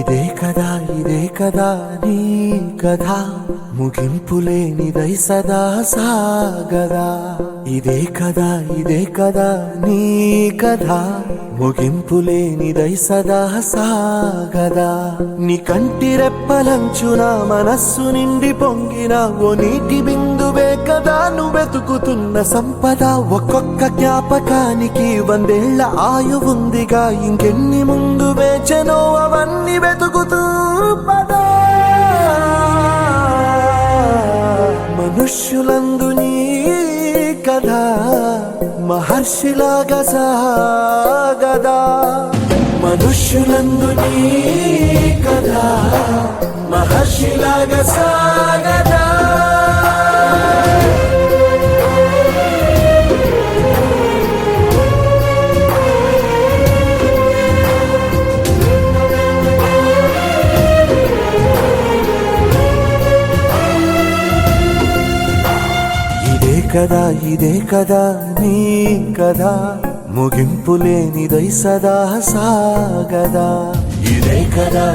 ఇదే కదా నీ కథ ముగింపులేనిదై సదా సాగదా ఇదే కదా నీ కథ ముగింపులేనిదై సదా సాగదా నీ కంటి రెప్పలంచున మనస్సు నిండి పొంగిన ఓ నీటి బిందువే కదా నువ్వెతుకుతున్న సంపద ఒక్కొక్క జ్ఞాపకానికి 100 ఏళ్ల ఆయువుందిగా ఇంకెన్ని ముందు వేచనో అవన్నీ వెతుకుతూ పదా మనుష్యులందు నీ కథ మహర్షిలాగా సాగదా మనుష్యులందు నీ కథ మహర్షిలాగా సాగదా ఇదే కదా నీ కథ ముగింపులేనిదై సదా సాగదా ఇదే కదా